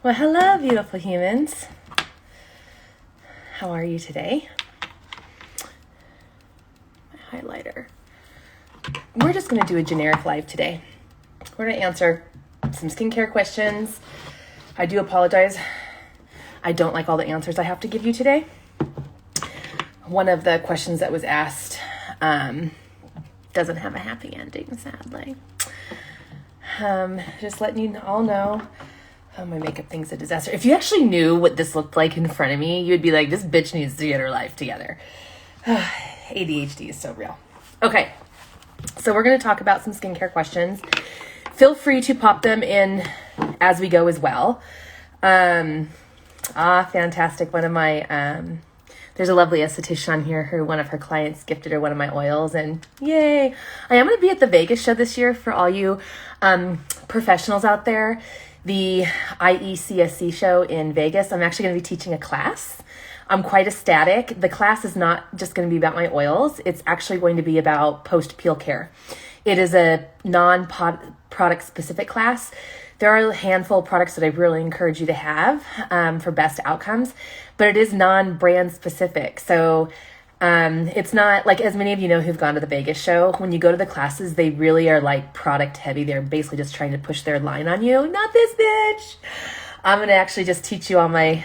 Well, hello, beautiful humans. How are you today? My highlighter. We're just going to do a generic live today. We're going to answer some skincare questions. I do apologize. I don't like all the answers I have to give you today. One of the questions that was asked doesn't have a happy ending, sadly. Just letting you all know. Oh, my makeup thing's a disaster. If you actually knew what this looked like in front of me, you'd be like, this bitch needs to get her life together. ADHD is so real. Okay, so we're going to talk about some skincare questions. Feel free to pop them in as we go as well. Fantastic. One of my, there's a lovely esthetician on here who one of her clients gifted her one of my oils, and yay. I am going to be at the Vegas show this year for all you professionals out there. The IECSC show in Vegas. I'm actually going to be teaching a class. I'm quite ecstatic. The class is not just going to be about my oils. It's actually going to be about post-peel care. It is a non-product specific class. There are a handful of products that I really encourage you to have for best outcomes, but it is non-brand specific. So it's not like, as many of you know who've gone to the Vegas show, when you go to the classes, they really are like product heavy. They're basically just trying to push their line on you. Not this bitch. I'm going to actually just teach you all my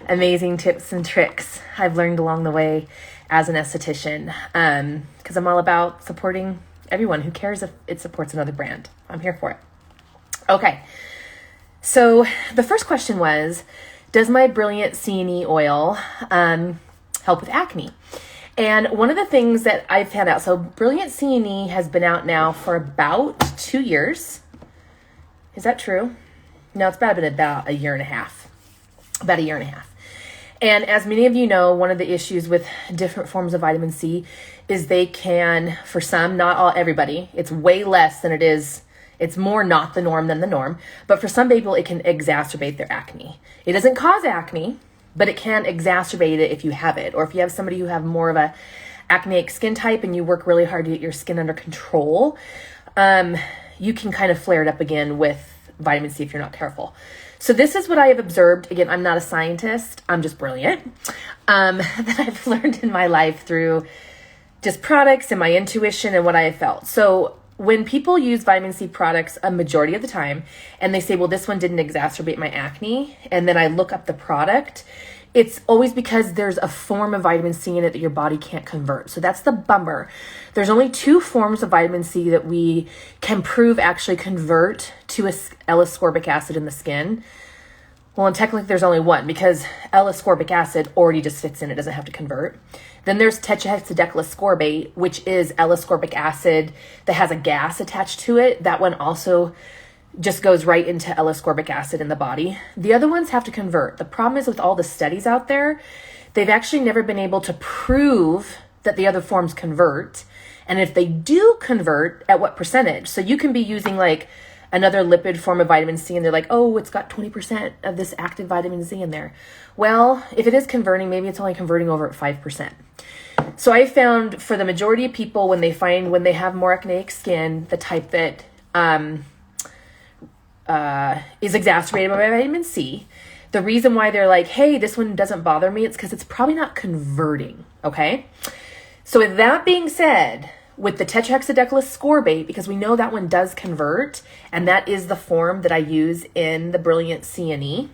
amazing tips and tricks I've learned along the way as an esthetician, because I'm all about supporting everyone who cares if it supports another brand. I'm here for it. Okay. So the first question was, does my Brilliant C&E oil help with acne? And one of the things that I found out, so Brilliant C&E has been out now for about 2 years. Is that true? No, it's been about a year and a half. About a year and a half. And as many of you know, one of the issues with different forms of vitamin C is they can, for some, not all, everybody, it's way less than it is. It's more not the norm than the norm. But for some people, it can exacerbate their acne. It doesn't cause acne, but it can exacerbate it if you have it. Or if you have somebody who have more of a acneic skin type and you work really hard to get your skin under control, you can kind of flare it up again with vitamin C if you're not careful. So this is what I have observed. Again, I'm not a scientist. I'm just brilliant. That I've learned in my life through just products and my intuition and what I have felt. So when people use vitamin C products a majority of the time, and they say, well, this one didn't exacerbate my acne, and then I look up the product, it's always because there's a form of vitamin C in it that your body can't convert. So that's the bummer. There's only 2 forms of vitamin C that we can prove actually convert to L-ascorbic acid in the skin. Well, and technically there's only one, because L-ascorbic acid already just fits in. It doesn't have to convert. Then there's tetrahexadecylascorbate, which is L-ascorbic acid that has a gas attached to it. That one also just goes right into L-ascorbic acid in the body. The other ones have to convert. The problem is with all the studies out there, they've actually never been able to prove that the other forms convert. And if they do convert, at what percentage? So you can be using like another lipid form of vitamin C, and they're like, oh, it's got 20% of this active vitamin C in there. Well, if it is converting, maybe it's only converting over at 5%. So I found for the majority of people, when they have more acneic skin, the type that is exacerbated by vitamin C, the reason why they're like, hey, this one doesn't bother me, it's because it's probably not converting, okay? So with that being said, with the tetrahexadecylascorbate, because we know that one does convert, and that is the form that I use in the Brilliant C&E,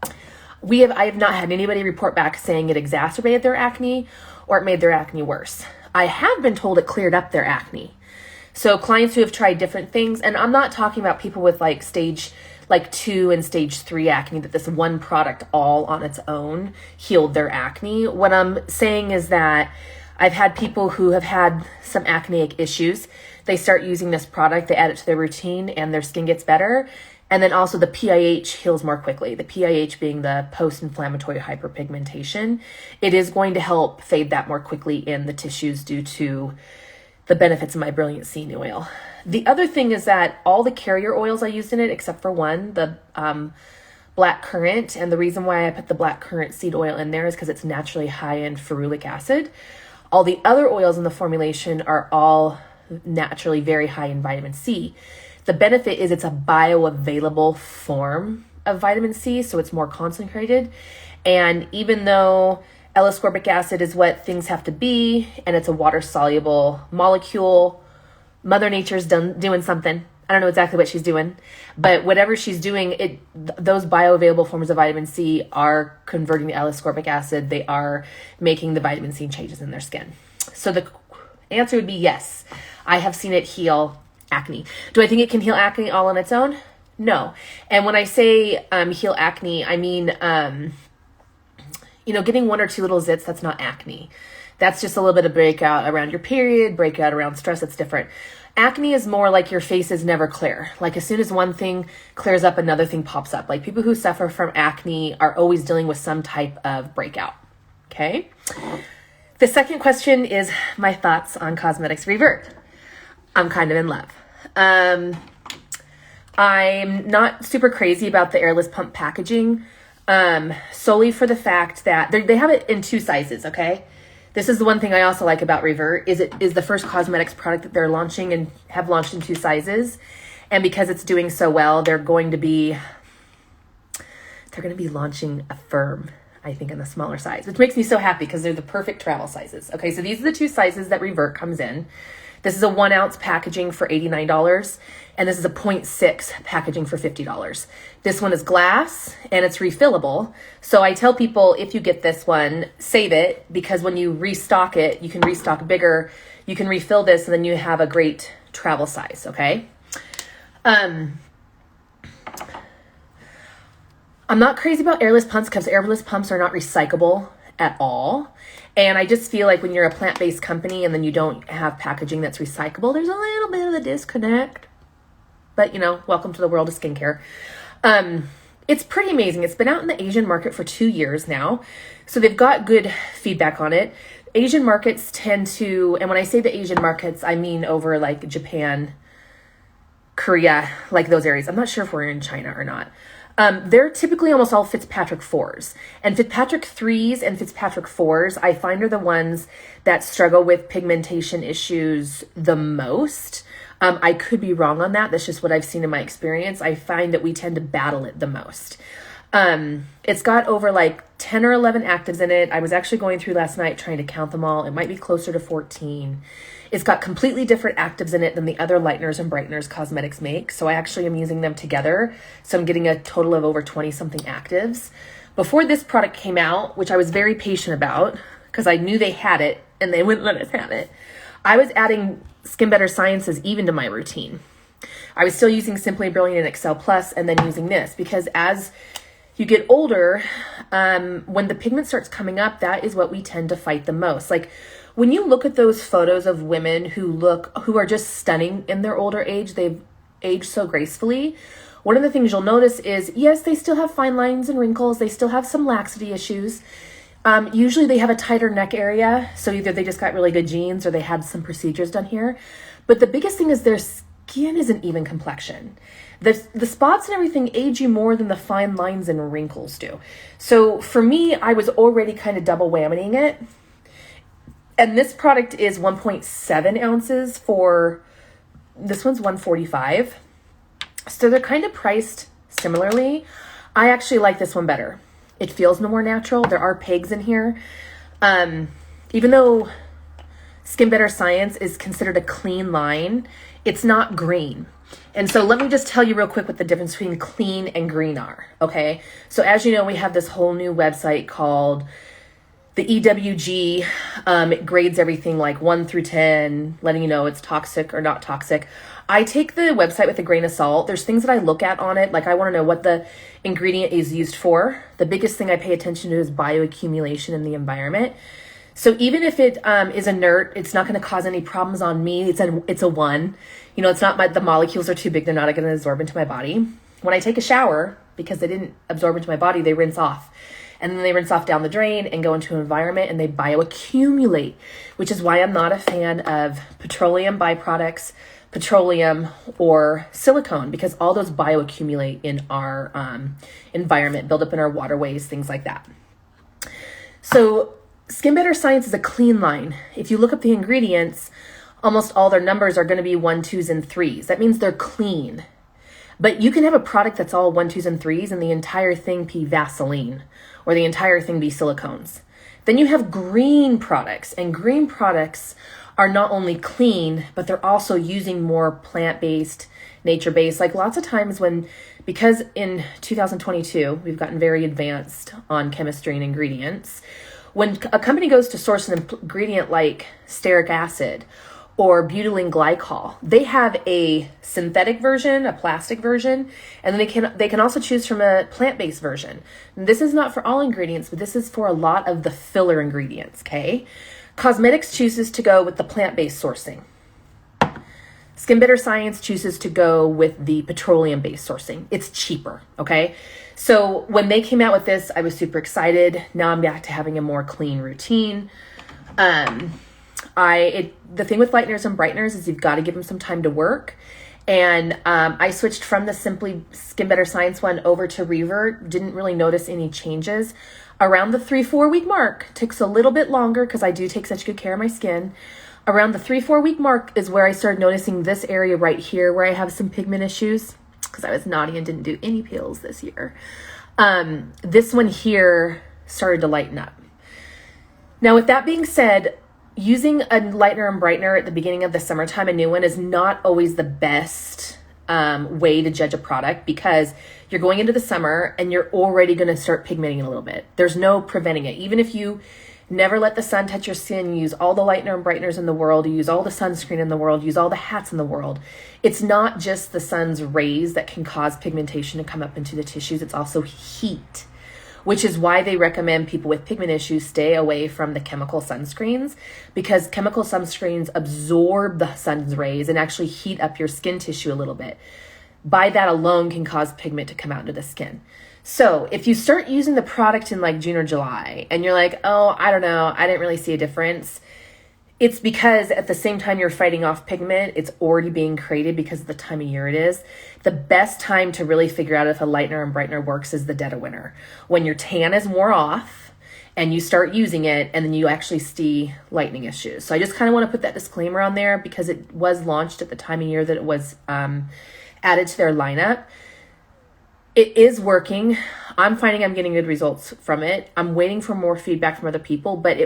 I have not had anybody report back saying it exacerbated their acne or it made their acne worse. I have been told it cleared up their acne. So clients who have tried different things, and I'm not talking about people with like stage 2 and stage 3 acne, that this one product all on its own healed their acne. What I'm saying is that I've had people who have had some acneic issues. They start using this product, they add it to their routine, and their skin gets better. And then also the PIH heals more quickly. The PIH being the post-inflammatory hyperpigmentation. It is going to help fade that more quickly in the tissues due to the benefits of my Brilliant C&E oil. The other thing is that all the carrier oils I used in it, except for one, the black currant, and the reason why I put the black currant seed oil in there is because it's naturally high in ferulic acid. All the other oils in the formulation are all naturally very high in vitamin C. The benefit is it's a bioavailable form of vitamin C, so it's more concentrated. And even though L-ascorbic acid is what things have to be, and it's a water-soluble molecule, Mother Nature's doing something. I don't know exactly what she's doing, but whatever she's doing, those bioavailable forms of vitamin C are converting to L-ascorbic acid. They are making the vitamin C changes in their skin. So the answer would be yes. I have seen it heal acne. Do I think it can heal acne all on its own? No. And when I say heal acne, I mean, getting one or two little zits, that's not acne. That's just a little bit of breakout around your period, breakout around stress. That's different. Acne is more like your face is never clear. Like as soon as one thing clears up, another thing pops up. Like people who suffer from acne are always dealing with some type of breakout. Okay. The second question is my thoughts on cosmetics Revert. I'm kind of in love. I'm not super crazy about the airless pump packaging, solely for the fact that they have it in 2 sizes. Okay. This is the one thing I also like about Revert is it is the first cosmetics product that they're launching and have launched in 2 sizes. And because it's doing so well, they're going to be launching a firm, I think, in the smaller size, which makes me so happy because they're the perfect travel sizes. Okay, so these are the 2 sizes that Revert comes in. This is a 1 ounce packaging for $89, and this is a 0.6 packaging for $50. This one is glass and it's refillable. So I tell people, if you get this one, save it, because when you restock it, you can restock bigger. You can refill this and then you have a great travel size. Okay. I'm not crazy about airless pumps because airless pumps are not recyclable at all. And I just feel like when you're a plant-based company and then you don't have packaging that's recyclable, there's a little bit of a disconnect. But, welcome to the world of skincare. It's pretty amazing. It's been out in the Asian market for 2 years now. So they've got good feedback on it. Asian markets tend to, and when I say the Asian markets, I mean over like Japan, Korea, like those areas. I'm not sure if we're in China or not. They're typically almost all Fitzpatrick 4s. And Fitzpatrick 3s and Fitzpatrick 4s, I find, are the ones that struggle with pigmentation issues the most. I could be wrong on that. That's just what I've seen in my experience. I find that we tend to battle it the most. It's got over like 10 or 11 actives in it. I was actually going through last night trying to count them all. It might be closer to 14. It's got completely different actives in it than the other lighteners and brighteners cosmetics make. So I actually am using them together. So I'm getting a total of over 20 something actives. Before this product came out, which I was very patient about because I knew they had it and they wouldn't let us have it, I was adding Skin Better Sciences even to my routine. I was still using Simply Brilliant and Excel Plus and then using this because as you get older, when the pigment starts coming up, that is what we tend to fight the most. Like when you look at those photos of women who are just stunning in their older age, they've aged so gracefully. One of the things you'll notice is, yes, they still have fine lines and wrinkles. They still have some laxity issues. Usually they have a tighter neck area. So either they just got really good genes or they had some procedures done here. But the biggest thing is their skin is an even complexion. The spots and everything age you more than the fine lines and wrinkles do. So for me, I was already kind of double whammying it. And this product is 1.7 ounces for, this one's $145. So they're kind of priced similarly. I actually like this one better. It feels no more natural. There are pegs in here. Even though Skin Better Science is considered a clean line, it's not green. And so let me just tell you real quick what the difference between clean and green are. Okay. So as you know, we have this whole new website called the EWG. It grades everything like 1 through 10, letting you know it's toxic or not toxic. I take the website with a grain of salt. There's things that I look at on it. Like I want to know what the ingredient is used for. The biggest thing I pay attention to is bioaccumulation in the environment. So even if it is inert, it's not going to cause any problems on me. It's a 1. You know, it's not the molecules are too big. They're not going to absorb into my body. When I take a shower, because they didn't absorb into my body, they rinse off. And then they rinse off down the drain and go into an environment and they bioaccumulate, which is why I'm not a fan of petroleum byproducts, petroleum or silicone, because all those bioaccumulate in our environment, build up in our waterways, things like that. So Skin Better Science is a clean line. If you look up the ingredients almost all their numbers are going to be 1, 2s, and 3s. That means they're clean. But you can have a product that's all 1, 2s, and 3s and the entire thing be Vaseline or the entire thing be silicones. Then you have green products, and green products are not only clean, but they're also using more plant-based, nature-based. Like lots of times because in 2022, we've gotten very advanced on chemistry and ingredients. When a company goes to source an ingredient like stearic acid or butylene glycol, they have a synthetic version, a plastic version, and then they can also choose from a plant-based version. And this is not for all ingredients, but this is for a lot of the filler ingredients, okay? Cosmetics chooses to go with the plant-based sourcing. Skin Better Science chooses to go with the petroleum-based sourcing. It's cheaper, okay? So when they came out with this, I was super excited. Now I'm back to having a more clean routine. The thing with lighteners and brighteners is you've got to give them some time to work. And I switched from the Simply Skin Better Science one over to Revert. Didn't really notice any changes. Around the 3-4 week mark, takes a little bit longer because I do take such good care of my skin. Around the 3-4 week mark is where I started noticing this area right here where I have some pigment issues because I was naughty and didn't do any peels this year. This one here started to lighten up. Now, with that being said, using a lightener and brightener at the beginning of the summertime, a new one, is not always the best way to judge a product because you're going into the summer and you're already going to start pigmenting a little bit. There's no preventing it. Even if you never let the sun touch your skin, you use all the lightener and brighteners in the world, you use all the sunscreen in the world, use all the hats in the world. It's not just the sun's rays that can cause pigmentation to come up into the tissues. It's also heat, which is why they recommend people with pigment issues stay away from the chemical sunscreens, because chemical sunscreens absorb the sun's rays and actually heat up your skin tissue a little bit. By that alone can cause pigment to come out into the skin. So if you start using the product in like June or July and you're like, oh, I don't know, I didn't really see a difference, it's because at the same time you're fighting off pigment, it's already being created because of the time of year it is. The best time to really figure out if a lightener and brightener works is the dead of winter, when your tan is more off and you start using it and then you actually see lightening issues. So I just kind of want to put that disclaimer on there because it was launched at the time of year that it was added to their lineup. It is working. I'm finding I'm getting good results from it. I'm waiting for more feedback from other people, but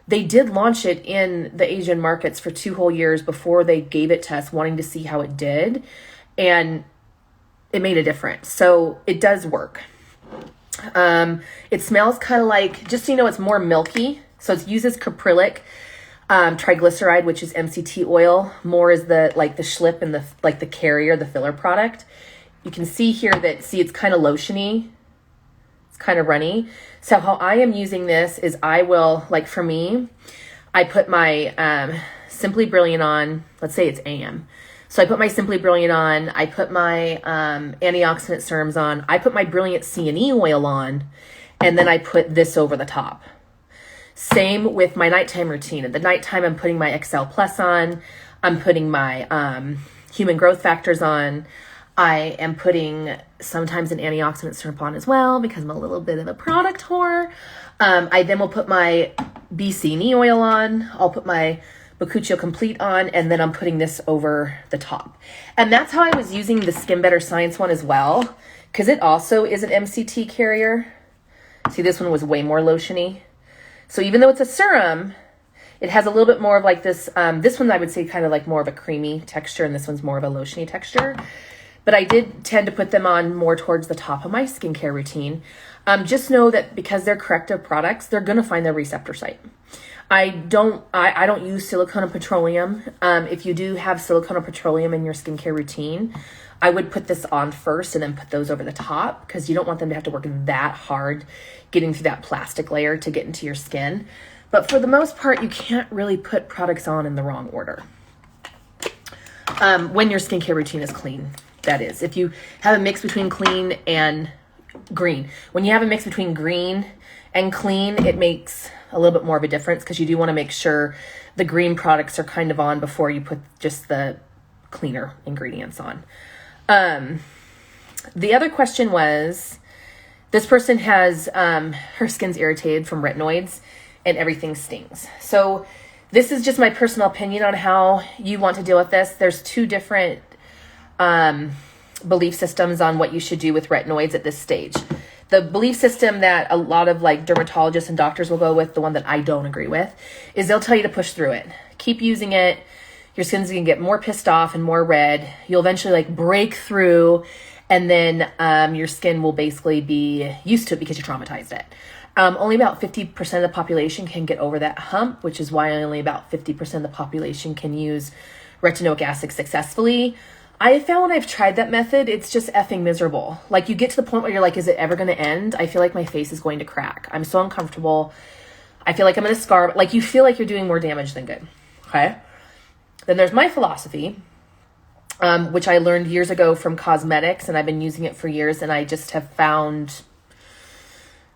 they did launch it in the Asian markets for 2 whole years before they gave it to us, wanting to see how it did. And it made a difference. So it does work. It smells kind of like, just so you know, it's more milky. So it uses caprylic triglyceride, which is MCT oil. More is the schlip and the carrier, the filler product. You can see here that, it's kind of lotiony. It's kind of runny. So how I am using this is I will, like for me, I put my Simply Brilliant on, let's say it's AM. So I put my Simply Brilliant on, I put my antioxidant serums on, I put my Brilliant C&E oil on, and then I put this over the top. Same with my nighttime routine. At the nighttime, I'm putting my XL Plus on, I'm putting my Human Growth Factors on, I am putting sometimes an antioxidant serum on as well because I'm a little bit of a product whore. I then will put my BC oil on. I'll put my Bakuchiyo Complete on, and then I'm putting this over the top. And that's how I was using the Skin Better Science one as well, because it also is an MCT carrier. See, this one was way more lotiony. So even though it's a serum, it has a little bit more of like this. This one I would say kind of like more of a creamy texture, and this one's more of a lotiony texture. But I did tend to put them on more towards the top of my skincare routine. Just know that because they're corrective products, they're going to find their receptor site. I don't use silicone and petroleum. If you do have silicone or petroleum in your skincare routine, I would put this on first and then put those over the top because you don't want them to have to work that hard getting through that plastic layer to get into your skin. But for the most part, you can't really put products on in the wrong order when your skincare routine is clean. That is, if you have a mix between clean and green. When you have a mix between green and clean, it makes a little bit more of a difference because you do want to make sure the green products are kind of on before you put just the cleaner ingredients on. The other question was, this person has, her skin's irritated from retinoids and everything stings. So This is just my personal opinion on how you want to deal with this. There's two different belief systems on what you should do with retinoids at this stage. The belief system that a lot of like dermatologists and doctors will go with, the one that I don't agree with, is they'll tell you to push through it. Keep using it. Your skin's gonna get more pissed off and more red. You'll eventually like break through, and then your skin will basically be used to it because you traumatized it. Only about 50% of the population can get over that hump, which is why only about 50% of the population can use retinoic acid successfully. I have found when I've tried that method, it's just effing miserable. Like you get to the point where you're like, is it ever going to end? I feel like my face is going to crack. I'm so uncomfortable. I feel like I'm going to scar. Like you feel like you're doing more damage than good. Okay. Then there's my philosophy, which I learned years ago from cosmetics, and I've been using it for years, and I just have found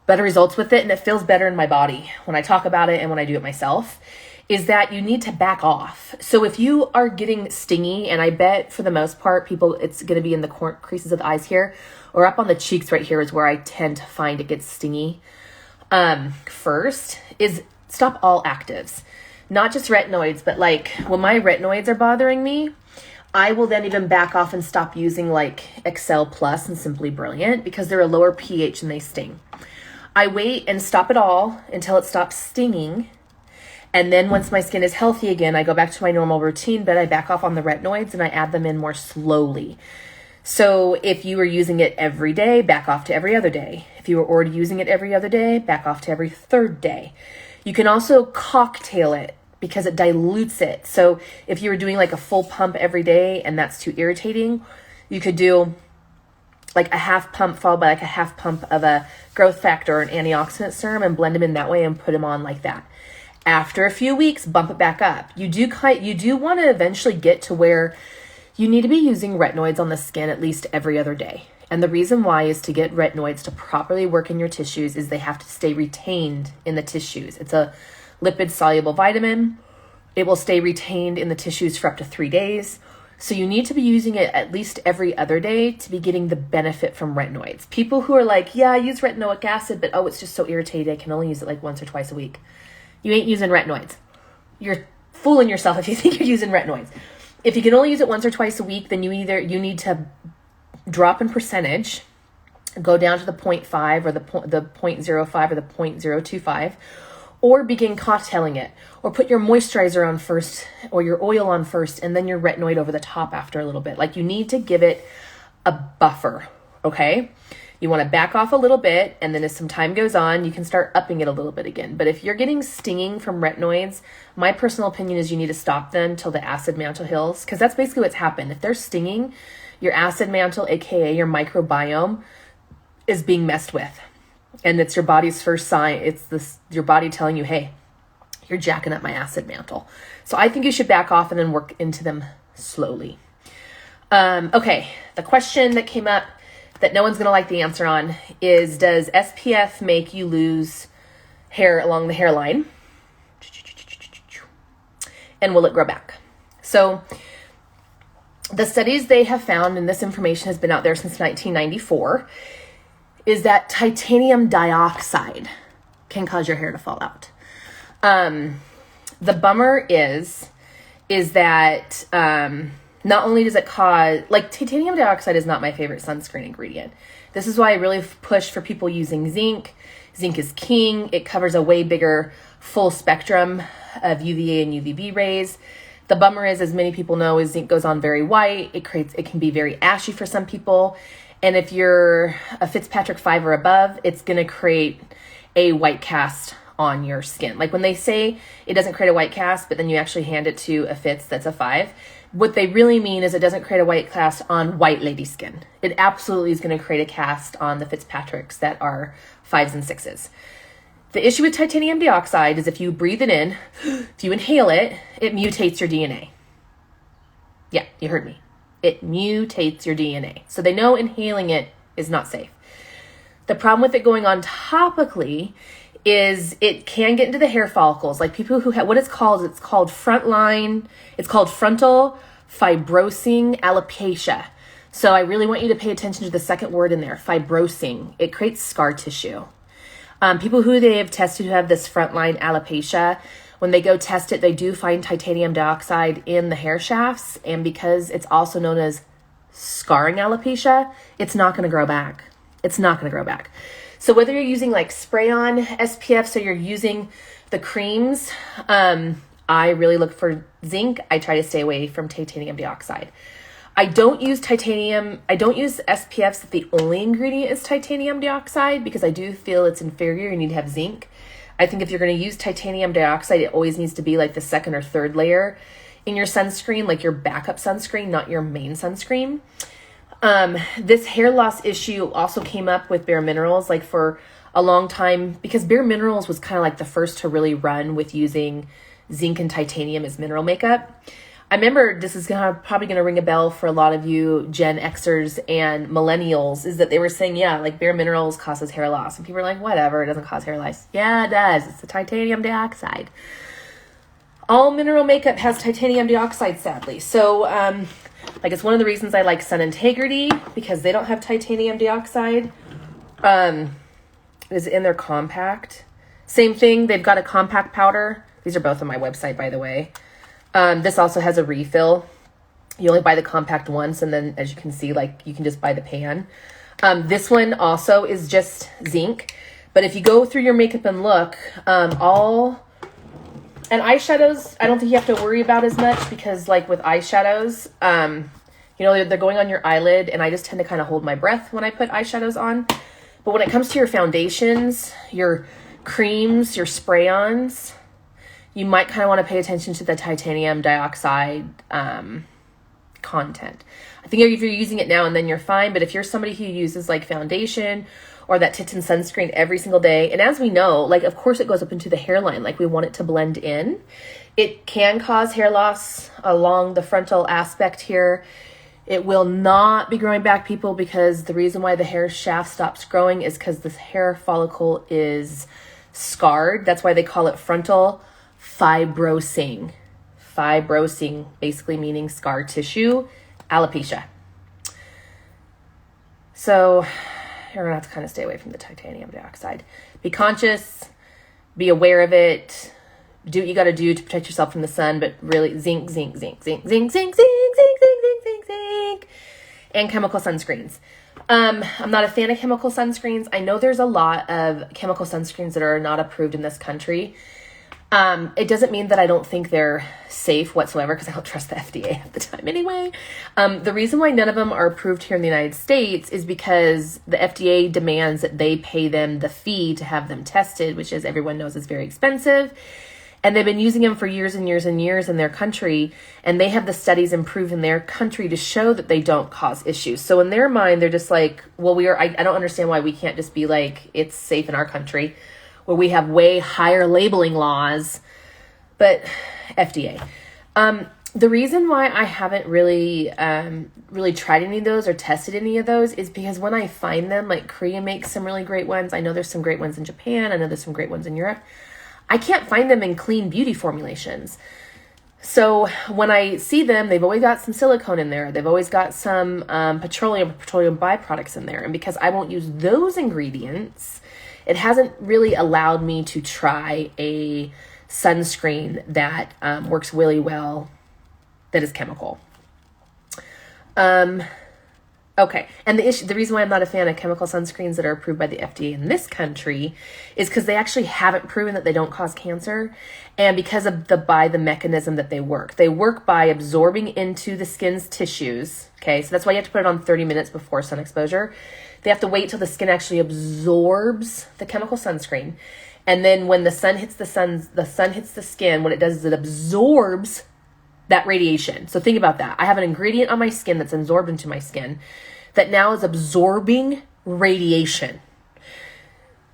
better results with it, and it feels better in my body when I talk about it and when I do it myself, is that you need to back off. So if you are getting stingy, and I bet for the most part, people, it's going to be in the creases of the eyes here, or up on the cheeks right here is where I tend to find it gets stingy. First is stop all actives, not just retinoids, but like when my retinoids are bothering me, I will then even back off and stop using like Excel Plus and Simply Brilliant because they're a lower pH and they sting. I wait and stop it all until it stops stinging. And then once my skin is healthy again, I go back to my normal routine, but I back off on the retinoids and I add them in more slowly. So if you were using it every day, back off to every other day. If you were already using it every other day, back off to every third day. You can also cocktail it because it dilutes it. So if you were doing like a full pump every day and that's too irritating, you could do like a half pump followed by like a half pump of a growth factor or an antioxidant serum and blend them in that way and put them on like that. After a few weeks, bump it back up. You do want to eventually get to where you need to be using retinoids on the skin at least every other day. And the reason why is to get retinoids to properly work in your tissues is they have to stay retained in the tissues. It's a lipid soluble vitamin. It will stay retained in the tissues for up to 3 days. So you need to be using it at least every other day to be getting the benefit from retinoids. People who are like, yeah, I use retinoic acid, but oh, it's just so irritating. I can only use it like once or twice a week. You ain't using retinoids. You're fooling yourself if you think you're using retinoids. If you can only use it once or twice a week, then you need to drop in percentage, go down to the 0.5 or the 0.05 or the 0.025, or begin cocktailing it, or put your moisturizer on first or your oil on first and then your retinoid over the top after a little bit. Like you need to give it a buffer, okay? You want to back off a little bit, and then as some time goes on, you can start upping it a little bit again. But if you're getting stinging from retinoids, my personal opinion is you need to stop them till the acid mantle heals, because that's basically what's happened. If they're stinging, your acid mantle, aka your microbiome, is being messed with. And it's your body's first sign. It's your body telling you, hey, you're jacking up my acid mantle. So I think you should back off and then work into them slowly. Okay, the question that came up that no one's going to like the answer on is, does SPF make you lose hair along the hairline? And will it grow back? So the studies they have found, and this information has been out there since 1994, is that titanium dioxide can cause your hair to fall out. The bummer is that not only does it cause, like titanium dioxide is not my favorite sunscreen ingredient. This is why I really push for people using zinc. Zinc is king. It covers a way bigger full spectrum of UVA and UVB rays. The bummer is, as many people know, is zinc goes on very white. It can be very ashy for some people. And if you're a Fitzpatrick 5 or above, it's going to create a white cast on your skin. Like when they say it doesn't create a white cast, but then you actually hand it to a Fitz that's a 5, what they really mean is it doesn't create a white cast on white lady skin. It absolutely is going to create a cast on the Fitzpatricks that are 5s and 6s. The issue with titanium dioxide is if you breathe it in, if you inhale it, it mutates your DNA. Yeah, you heard me. It mutates your DNA. So they know inhaling it is not safe. The problem with it going on topically is it can get into the hair follicles. Like people who have, what it's called frontal fibrosing alopecia. So I really want you to pay attention to the second word in there, fibrosing. It creates scar tissue. People who they have tested who have this frontline alopecia, when they go test it, they do find titanium dioxide in the hair shafts. And because it's also known as scarring alopecia, it's not going to grow back. It's not going to grow back. So whether you're using like spray-on SPF, so you're using the creams, I really look for zinc. I try to stay away from titanium dioxide. I don't use SPFs if the only ingredient is titanium dioxide, because I do feel it's inferior. You need to have zinc. I think if you're going to use titanium dioxide, it always needs to be like the second or third layer in your sunscreen, like your backup sunscreen, not your main sunscreen. This hair loss issue also came up with Bare Minerals, like for a long time, because Bare Minerals was kind of like the first to really run with using zinc and titanium as mineral makeup. I remember, this is probably going to ring a bell for a lot of you Gen Xers and millennials, is that they were saying, yeah, like Bare Minerals causes hair loss. And people were like, whatever, it doesn't cause hair loss. Yeah, it does. It's the titanium dioxide. All mineral makeup has titanium dioxide, sadly. So, like, it's one of the reasons I like Sun Integrity, because they don't have titanium dioxide. It is in their compact. Same thing, they've got a compact powder. These are both on my website, by the way. This also has a refill. You only buy the compact once, and then as you can see, like, you can just buy the pan. This one also is just zinc. But if you go through your makeup and look, and eyeshadows, I don't think you have to worry about as much, because like with eyeshadows, you know, they're going on your eyelid, and I just tend to kind of hold my breath when I put eyeshadows on. But when it comes to your foundations, your creams, your spray-ons, you might kind of want to pay attention to the titanium dioxide content. I think if you're using it now and then, you're fine. But if you're somebody who uses like foundation or that Titan sunscreen every single day, and as we know, like, of course it goes up into the hairline, like we want it to blend in. It can cause hair loss along the frontal aspect here. It will not be growing back, people, because the reason why the hair shaft stops growing is because the hair follicle is scarred. That's why they call it frontal fibrosing. Fibrosing basically meaning scar tissue, alopecia. So you're gonna have to kind of stay away from the titanium dioxide. Be conscious, be aware of it, do what you got to do to protect yourself from the sun, but really zinc, zinc, zinc, zinc, zinc, zinc, zinc, zinc, zinc, zinc, zinc, zinc, and chemical sunscreens. I'm not a fan of chemical sunscreens. I know there's a lot of chemical sunscreens that are not approved in this country. It doesn't mean that I don't think they're safe whatsoever, because I don't trust the FDA at the time anyway. The reason why none of them are approved here in the United States is because the FDA demands that they pay them the fee to have them tested, which, as everyone knows, is very expensive. And they've been using them for years and years and years in their country, and they have the studies improved in their country to show that they don't cause issues. So in their mind, they're just like, well, I don't understand why we can't just be like, it's safe in our country, where we have way higher labeling laws, but FDA. The reason why I haven't really tried any of those or tested any of those is because when I find them, like Korea makes some really great ones. I know there's some great ones in Japan. I know there's some great ones in Europe. I can't find them in clean beauty formulations. So when I see them, they've always got some silicone in there. They've always got some petroleum byproducts in there. And because I won't use those ingredients, it hasn't really allowed me to try a sunscreen that works really well, that is chemical. Okay, and the reason why I'm not a fan of chemical sunscreens that are approved by the FDA in this country is because they actually haven't proven that they don't cause cancer, and because of the mechanism that they work. They work by absorbing into the skin's tissues, okay? So that's why you have to put it on 30 minutes before sun exposure. They have to wait till the skin actually absorbs the chemical sunscreen, and then when the sun hits the skin, what it does is it absorbs that radiation. So think about that. I have an ingredient on my skin that's absorbed into my skin that now is absorbing radiation.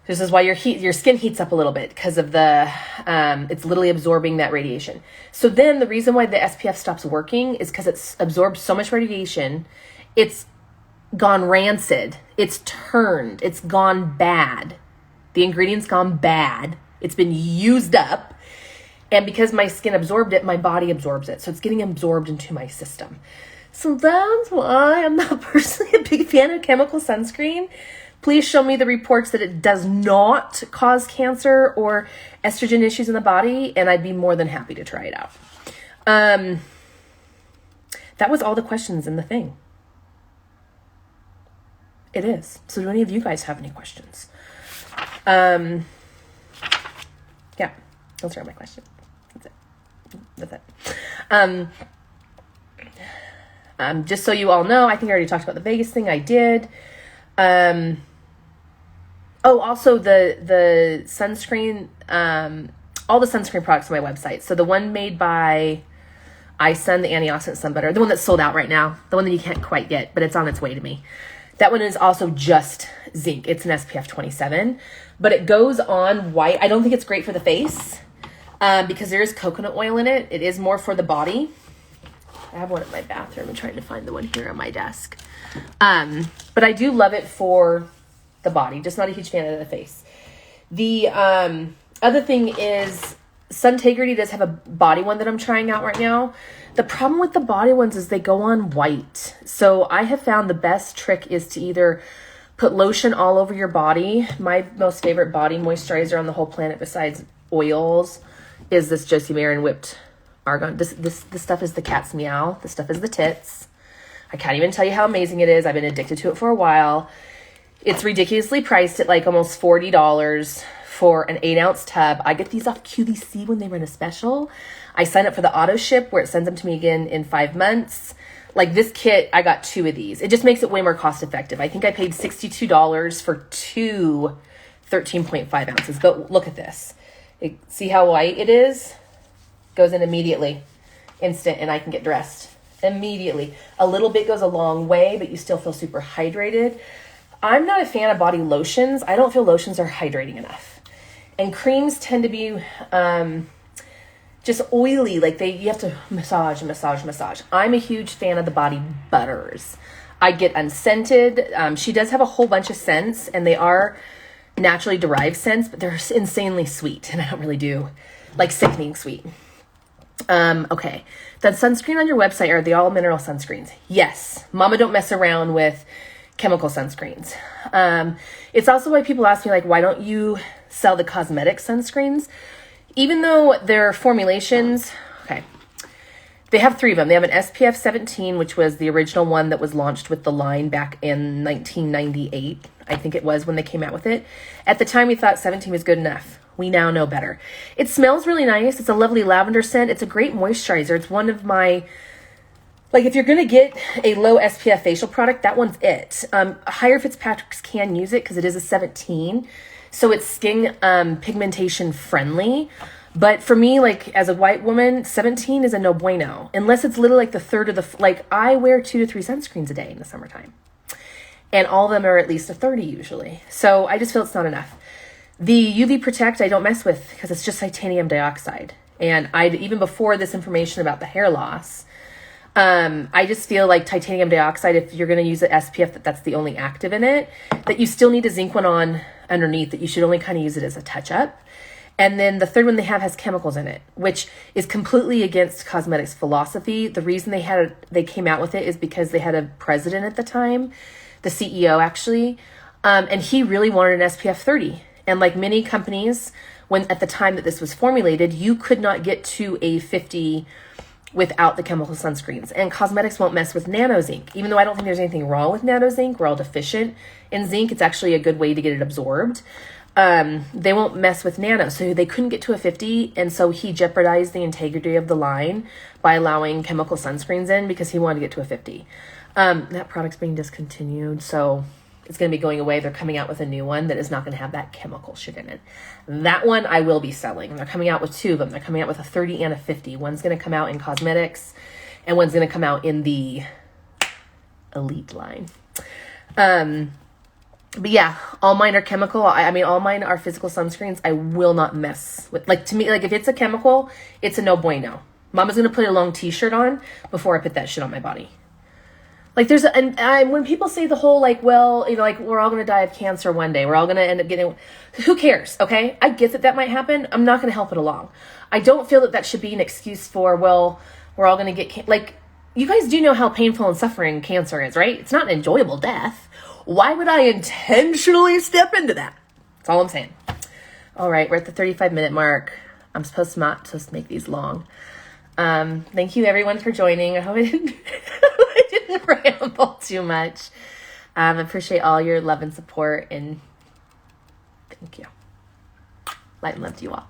This is why your skin heats up a little bit, because of it's literally absorbing that radiation. So then the reason why the SPF stops working is because it's absorbed so much radiation, it's gone rancid, it's turned, it's gone bad. The ingredient's gone bad. It's been used up. And because my skin absorbed it, my body absorbs it. So it's getting absorbed into my system. So that's why I'm not personally a big fan of chemical sunscreen. Please show me the reports that it does not cause cancer or estrogen issues in the body, and I'd be more than happy to try it out. That was all the questions in the thing. It is. So do any of you guys have any questions? Yeah, those are my questions. That's it. Just so you all know, I think I already talked about the Vegas thing. I did. Also the sunscreen, all the sunscreen products on my website. So the one made by iSun, the antioxidant sun butter, the one that's sold out right now, the one that you can't quite get, but it's on its way to me. That one is also just zinc. It's an SPF 27, but it goes on white. I don't think it's great for the face because there is coconut oil in it. It is more for the body. I have one in my bathroom. I'm trying to find the one here on my desk. But I do love it for the body, just not a huge fan of the face. The other thing is Suntegrity does have a body one that I'm trying out right now. The problem with the body ones is they go on white. So I have found the best trick is to either put lotion all over your body. My most favorite body moisturizer on the whole planet besides oils is this Josie Maran whipped argan. This stuff is the cat's meow. This stuff is the tits. I can't even tell you how amazing it is. I've been addicted to it for a while. It's ridiculously priced at like almost $40 for an 8-ounce tub. I get these off QVC when they run a special. I sign up for the auto ship where it sends them to me again in 5 months. Like this kit, I got 2 of these. It just makes it way more cost effective. I think I paid $62 for 2 13.5 ounces. But look at this. See how white it is? Goes in immediately, instant, and I can get dressed immediately. A little bit goes a long way, but you still feel super hydrated. I'm not a fan of body lotions. I don't feel lotions are hydrating enough. And creams tend to be just oily. Like you have to massage. I'm a huge fan of the body butters. I get unscented. She does have a whole bunch of scents, and they are naturally derived scents, but they're insanely sweet, and I don't really do like sickening sweet. Okay. The sunscreen on your website, are they all mineral sunscreens? Yes. Mama, don't mess around with chemical sunscreens. It's also why people ask me, like, why don't you sell the cosmetic sunscreens? Even though their formulations, okay, they have 3 of them. They have an SPF 17, which was the original one that was launched with the line back in 1998. I think it was when they came out with it. At the time, we thought 17 was good enough. We now know better. It smells really nice. It's a lovely lavender scent. It's a great moisturizer. It's one of my, like, if you're going to get a low SPF facial product, that one's it. Higher Fitzpatrick's can use it because it is a 17. So it's skin pigmentation friendly. But for me, like, as a white woman, 17 is a no bueno. Unless it's literally like the third of the, like, I wear 2 to 3 sunscreens a day in the summertime. And all of them are at least a 30 usually. So I just feel it's not enough. The UV Protect I don't mess with because it's just titanium dioxide. And even before this information about the hair loss, I just feel like titanium dioxide, if you're going to use an SPF that's the only active in it, that you still need a zinc one on underneath, that you should only kind of use it as a touch-up. And then the third one they have has chemicals in it, which is completely against cosmetics philosophy. The reason they came out with it is because they had a president at the time, the CEO actually, and he really wanted an SPF 30. And like many companies, when at the time that this was formulated, you could not get to a 50 without the chemical sunscreens. And cosmetics won't mess with nano zinc. Even though I don't think there's anything wrong with nano zinc, we're all deficient in zinc. It's actually a good way to get it absorbed. They won't mess with nano. So they couldn't get to a 50. And so he jeopardized the integrity of the line by allowing chemical sunscreens in because he wanted to get to a 50. That product's being discontinued. So it's going to be going away. They're coming out with a new one that is not going to have that chemical shit in it. That one I will be selling. They're coming out with 2 of them. They're coming out with a 30 and a 50. One's going to come out in cosmetics and one's going to come out in the elite line. But yeah, all mine are chemical. I mean, all mine are physical sunscreens. I will not mess with, like, to me, like if it's a chemical, it's a no bueno. Mama's going to put a long t-shirt on before I put that shit on my body. Like there's, when people say the whole, like, well, you know, like we're all going to die of cancer one day. We're all going to end up getting, who cares? Okay. I get that might happen. I'm not going to help it along. I don't feel that should be an excuse for, well, we're all going to get, like, you guys do know how painful and suffering cancer is, right? It's not an enjoyable death. why would I intentionally step into that? That's all I'm saying. All right, we're at the 35-minute mark. I'm not supposed to make these long. Thank you everyone for joining. I hope I didn't ramble too much. I appreciate all your love and support, and thank you. Light and love to you all.